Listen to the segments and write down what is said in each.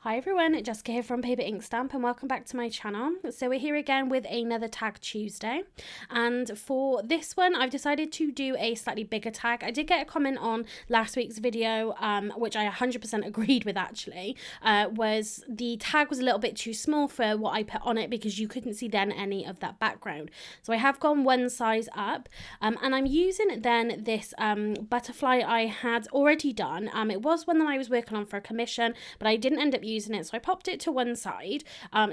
Hi everyone, Jessica here from Paper Ink Stamp and welcome back to my channel. So we're here again with another tag Tuesday, and for this one I've decided to do a slightly bigger tag. I did get a comment on last week's video which I 100% agreed with actually, was the tag was a little bit too small for what I put on it because you couldn't see then any of that background. So I have gone one size up and I'm using then this butterfly I had already done. It was one that I was working on for a commission, but I didn't end up using it, so I popped it to one side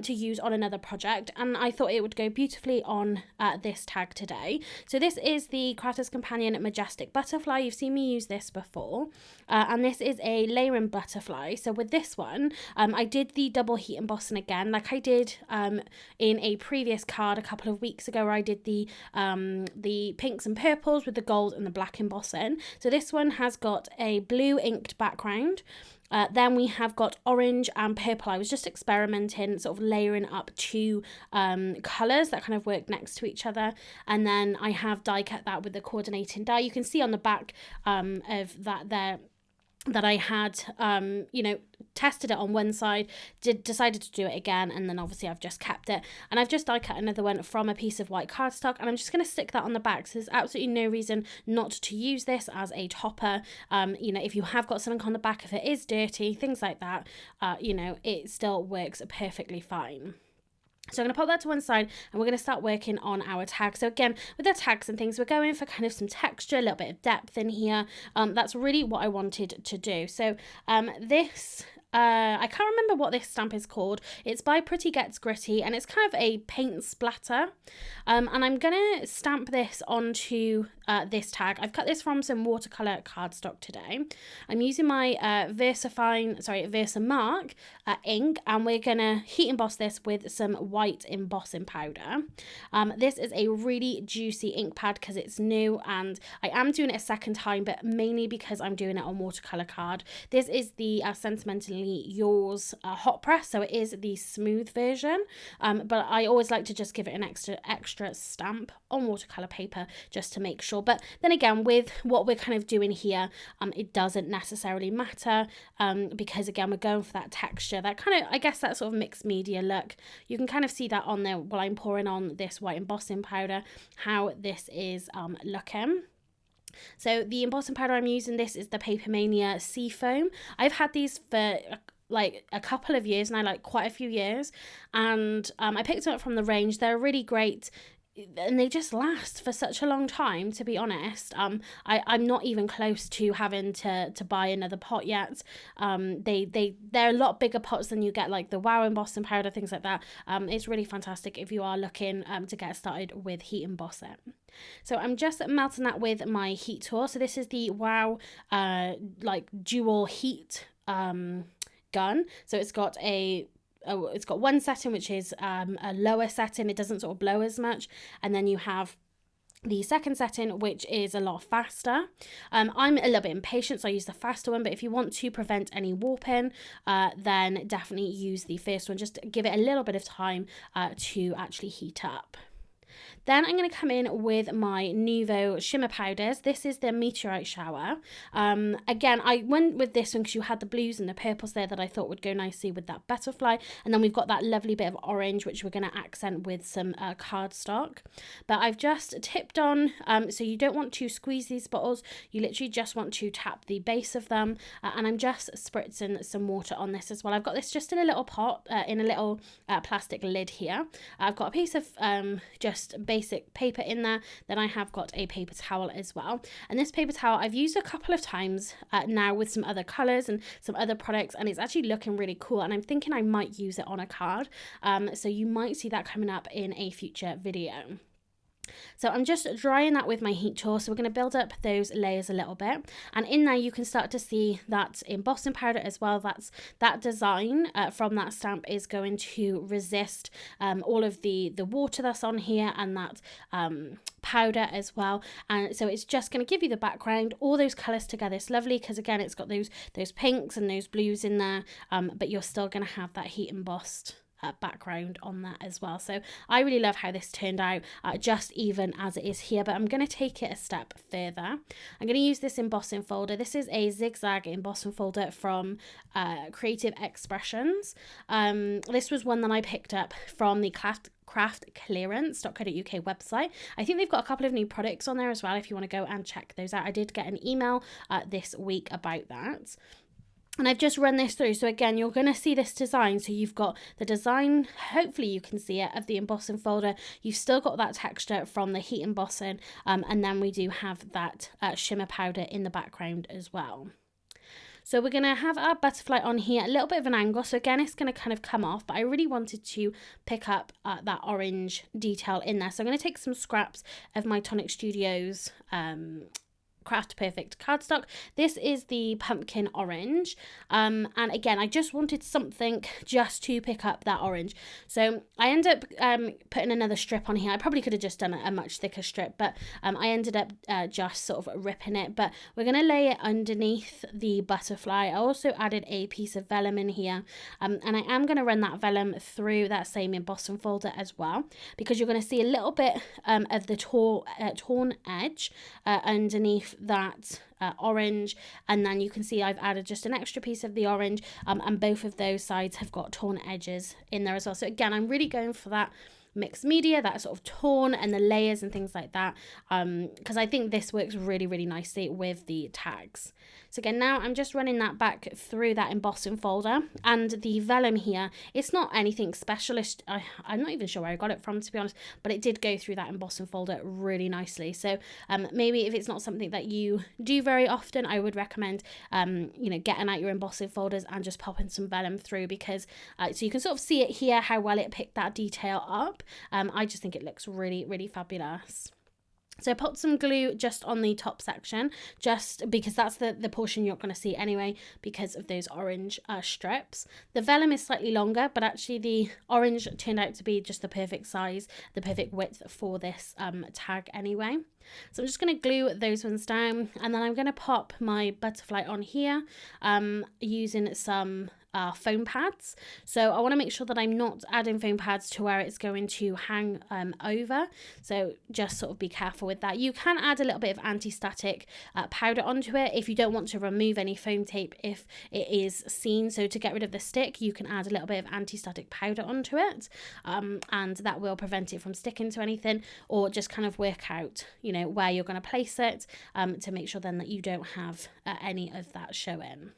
to use on another project, and I thought it would go beautifully on this tag today. So this is the Crafter's Companion Majestic butterfly. You've seen me use this before, and this is a layering butterfly. So with this one I did the double heat embossing again, like I did in a previous card a couple of weeks ago where I did the pinks and purples with the gold and the black embossing. So this one has got a blue inked background. Then we have got orange and purple. I was just experimenting, sort of layering up two colours that kind of work next to each other. And then I have die cut that with the coordinating die. You can see on the back of that there that I had, tested it on one side, decided to do it again, and then obviously I've just kept it. And I've just die cut another one from a piece of white cardstock, and I'm just going to stick that on the back. So there's absolutely no reason not to use this as a topper. If you have got something on the back, if it is dirty, things like that, it still works perfectly fine. So I'm going to pop that to one side and we're going to start working on our tag. So again, with the tags and things, we're going for kind of some texture, a little bit of depth in here. That's really what I wanted to do. So I can't remember what this stamp is called. It's by Pretty Gets Gritty and it's kind of a paint splatter. And I'm going to stamp this onto this tag. I've cut this from some watercolour cardstock today. I'm using my Versamark ink, and we're going to heat emboss this with some white embossing powder. This is a really juicy ink pad because it's new, and I am doing it a second time, but mainly because I'm doing it on watercolour card. This is the Sentimentally Yours hot press, so it is the smooth version, but I always like to just give it an extra stamp on watercolour paper just to make sure. But then again, with what we're kind of doing here, it doesn't necessarily matter because again, we're going for that texture, that kind of, I guess, that sort of mixed media look. You can kind of see that on there while I'm pouring on this white embossing powder, how this is looking. So the embossing powder I'm using, this is the Paper Mania Seafoam. I've had these for like a couple of years now, like quite a few years, and I picked them up from the range. They're really great and they just last for such a long time, to be honest. I'm not even close to having to buy another pot yet. They're a lot bigger pots than you get, like the Wow embossing powder, things like that. It's really fantastic if you are looking to get started with heat embossing. So I'm just melting that with my heat tool. So this is the Wow like dual heat gun. So it's got one setting which is a lower setting. It doesn't sort of blow as much, and then you have the second setting, which is a lot faster. I'm a little bit impatient, so I use the faster one, but if you want to prevent any warping, then definitely use the first one. Just give it a little bit of time to actually heat up. Then I'm going to come in with my Nuvo shimmer powders. This is the Meteorite Shower. Again, I went with this one because you had the blues and the purples there that I thought would go nicely with that butterfly. And then we've got that lovely bit of orange, which we're going to accent with some cardstock. But I've just tipped on, so you don't want to squeeze these bottles. You literally just want to tap the base of them. And I'm just spritzing some water on this as well. I've got this just in a little pot, in a little plastic lid here. I've got a piece of just basic paper in there. Then I have got a paper towel as well, and this paper towel I've used a couple of times now with some other colors and some other products, and it's actually looking really cool, and I'm thinking I might use it on a card, so you might see that coming up in a future video. So I'm just drying that with my heat tool. So we're going to build up those layers a little bit, and in there you can start to see that embossing powder as well. That design from that stamp is going to resist all of the water that's on here, and that powder as well. And so it's just going to give you the background, all those colors together. It's lovely because again, it's got those pinks and those blues in there, but you're still going to have that heat embossed background on that as well. So I really love how this turned out, just even as it is here, but I'm going to take it a step further. I'm going to use this embossing folder. This is a Zigzag embossing folder from Creative Expressions. This was one that I picked up from the craftclearance.co.uk website. I think they've got a couple of new products on there as well if you want to go and check those out. I did get an email this week about that. And I've just run this through. So again, you're going to see this design. So you've got the design, hopefully you can see it, of the embossing folder. You've still got that texture from the heat embossing. And then we do have that shimmer powder in the background as well. So we're going to have our butterfly on here, a little bit of an angle. So again, it's going to kind of come off, but I really wanted to pick up that orange detail in there. So I'm going to take some scraps of my Tonic Studios Craft Perfect cardstock. This is the pumpkin orange, and again I just wanted something just to pick up that orange, so I ended up putting another strip on here. I probably could have just done a much thicker strip, but I ended up just sort of ripping it. But we're going to lay it underneath the butterfly. I also added a piece of vellum in here, and I am going to run that vellum through that same embossing folder as well, because you're going to see a little bit of the torn edge underneath that orange, and then you can see I've added just an extra piece of the orange, and both of those sides have got torn edges in there as well. So again, I'm really going for that mixed media, that sort of torn, and the layers and things like that, because I think this works really, really nicely with the tags. So again, now I'm just running that back through that embossing folder, and the vellum here, it's not anything specialist. I'm not even sure where I got it from, to be honest, but it did go through that embossing folder really nicely. So maybe if it's not something that you do very often, I would recommend getting out your embossing folders and just popping some vellum through, because so you can sort of see it here how well it picked that detail up. I just think it looks really, really fabulous. So I popped some glue just on the top section, just because that's the portion you're going to see anyway, because of those orange strips. The vellum is slightly longer, but actually the orange turned out to be just the perfect size, the perfect width for this tag anyway. So I'm just going to glue those ones down, and then I'm going to pop my butterfly on here using some foam pads. So I want to make sure that I'm not adding foam pads to where it's going to hang over, so just sort of be careful with that. You can add a little bit of anti-static powder onto it if you don't want to remove any foam tape if it is seen. So to get rid of the stick, you can add a little bit of anti-static powder onto it, and that will prevent it from sticking to anything, or just kind of work out where you're going to place it to make sure then that you don't have any of that showing.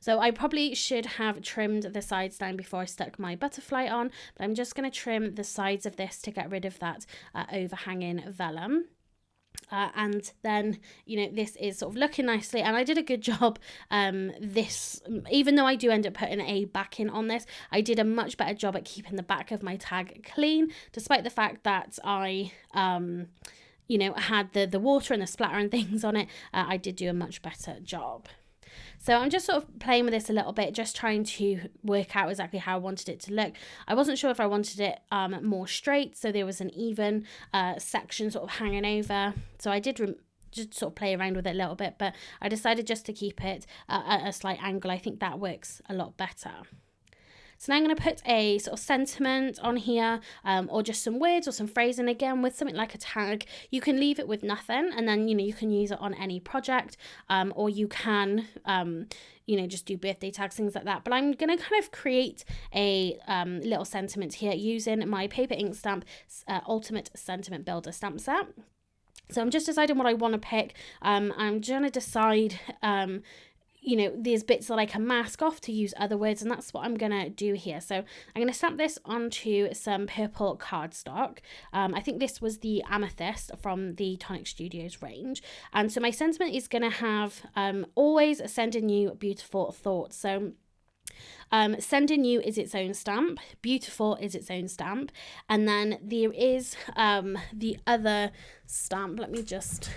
So I probably should have trimmed the sides down before I stuck my butterfly on, but I'm just going to trim the sides of this to get rid of that overhanging vellum. And then this is sort of looking nicely, and I did a good job this, even though I do end up putting a backing on this, I did a much better job at keeping the back of my tag clean, despite the fact that I had the water and the splatter and things on it. I did do a much better job. So I'm just sort of playing with this a little bit, just trying to work out exactly how I wanted it to look. I wasn't sure if I wanted it more straight, so there was an even section sort of hanging over. So I did just sort of play around with it a little bit, but I decided just to keep it at a slight angle. I think that works a lot better. So now I'm going to put a sort of sentiment on here, or just some words or some phrasing. Again, with something like a tag, you can leave it with nothing, and then you can use it on any project, or you can just do birthday tags, things like that. But I'm going to kind of create a little sentiment here using my paper ink stamp Ultimate Sentiment Builder stamp set. So I'm just deciding what I want to pick. I'm going to decide there's bits that I can mask off to use other words, and that's what I'm going to do here. So I'm going to stamp this onto some purple cardstock. I think this was the Amethyst from the Tonic Studios range. And so my sentiment is going to have always sending you beautiful thoughts. So sending you is its own stamp, beautiful is its own stamp, and then there is the other stamp. Let me just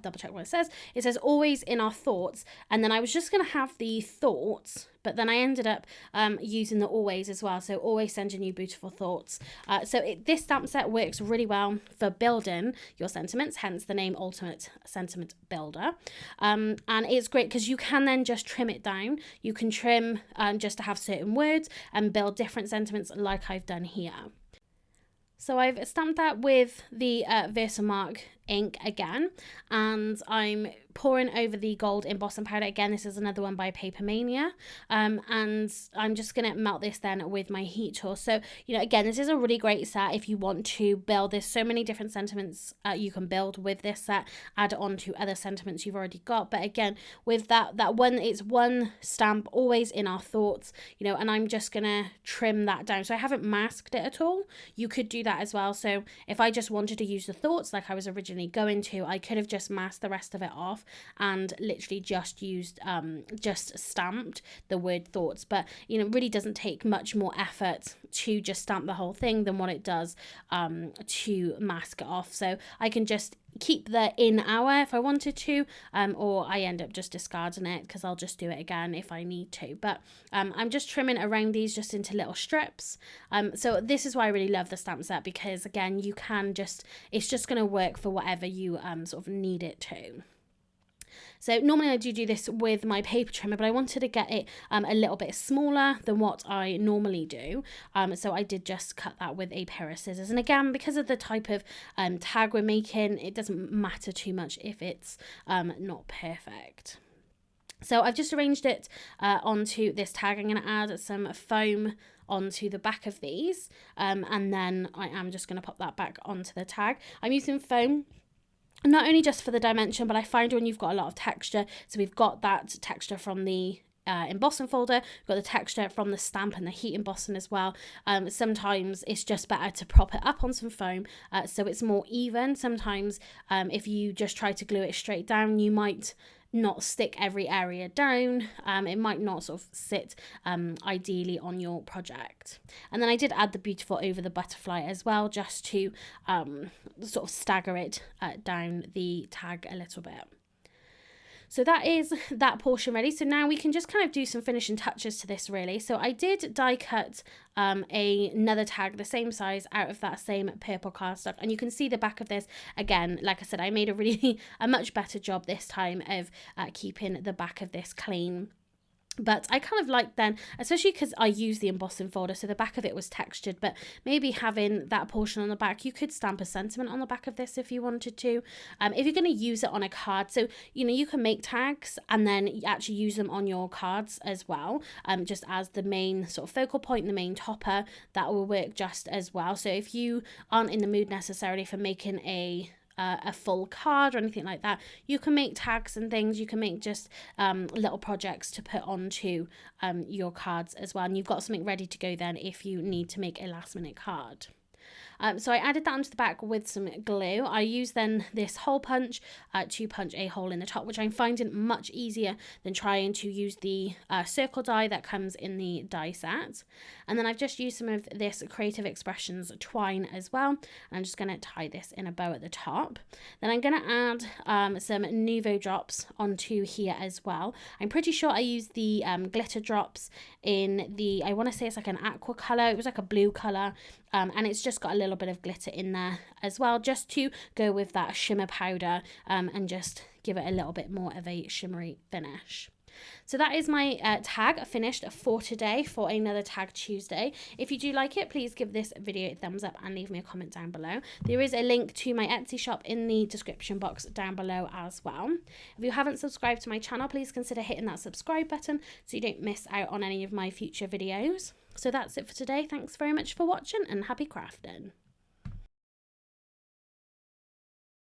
double check what it says. It says always in our thoughts, and then I was just going to have the thoughts, but then I ended up using the always as well. So always sending you beautiful thoughts. This stamp set works really well for building your sentiments, hence the name Ultimate Sentiment Builder. And it's great because you can then just trim it down. You can trim just to have certain words and build different sentiments like I've done here. So I've stamped that with the Versamark ink again, and I'm pouring over the gold embossing powder. Again, this is another one by Paper Mania, and I'm just going to melt this then with my heat tool. So, you know, again, this is a really great set if you want to build. There's so many different sentiments you can build with this set, add on to other sentiments you've already got. But again, with that one, it's one stamp, always in our thoughts, you know, and I'm just going to trim that down. So I haven't masked it at all. You could do that as well. So if I just wanted to use the thoughts like I was originally going to, I could have just masked the rest of it off and literally just used just stamped the word thoughts. But you know, it really doesn't take much more effort to just stamp the whole thing than what it does to mask it off. So I can just keep the in our if I wanted to, or I end up just discarding it because I'll just do it again if I need to. But I'm just trimming around these just into little strips. So this is why I really love the stamp set, because again, you can just, it's just going to work for whatever you sort of need it to. So normally I do this with my paper trimmer, but I wanted to get it a little bit smaller than what I normally do. So I did just cut that with a pair of scissors. And again, because of the type of tag we're making, it doesn't matter too much if it's not perfect. So I've just arranged it onto this tag. I'm going to add some foam onto the back of these, and then I am just going to pop that back onto the tag. I'm using foam not only just for the dimension, but I find when you've got a lot of texture, so we've got that texture from the embossing folder, we've got the texture from the stamp and the heat embossing as well. Sometimes it's just better to prop it up on some foam so it's more even. Sometimes if you just try to glue it straight down, you might not stick every area down. It might not sort of sit ideally on your project. And then I did add the beautiful over the butterfly as well, just to sort of stagger it down the tag a little bit. So that is that portion ready. So now we can just kind of do some finishing touches to this really. So I did die cut another tag the same size out of that same purple cardstock, and you can see the back of this. Again, like I said, I made a much better job this time of keeping the back of this clean. But I kind of like then, especially because I use the embossing folder, so the back of it was textured, but maybe having that portion on the back, you could stamp a sentiment on the back of this if you wanted to. If you're going to use it on a card, so, you know, you can make tags and then actually use them on your cards as well, just as the main sort of focal point, the main topper, that will work just as well. So if you aren't in the mood necessarily for making a full card or anything like that, you can make tags and things. You can make just little projects to put onto your cards as well, and you've got something ready to go then if you need to make a last minute card. So I added that onto the back with some glue. I used then this hole punch to punch a hole in the top, which I'm finding much easier than trying to use the circle die that comes in the die set. And then I've just used some of this Creative Expressions twine as well. And I'm just going to tie this in a bow at the top. Then I'm going to add some Nuvo drops onto here as well. I'm pretty sure I used the glitter drops in the, I want to say it's like an aqua colour. It was like a blue colour. And it's just got a little bit of glitter in there as well, just to go with that shimmer powder and just give it a little bit more of a shimmery finish. So that is my tag finished for today for another Tag Tuesday. If you do like it, please give this video a thumbs up and leave me a comment down below. There is a link to my Etsy shop in the description box down below as well. If you haven't subscribed to my channel, please consider hitting that subscribe button so you don't miss out on any of my future videos. So that's it for today. Thanks very much for watching and happy crafting.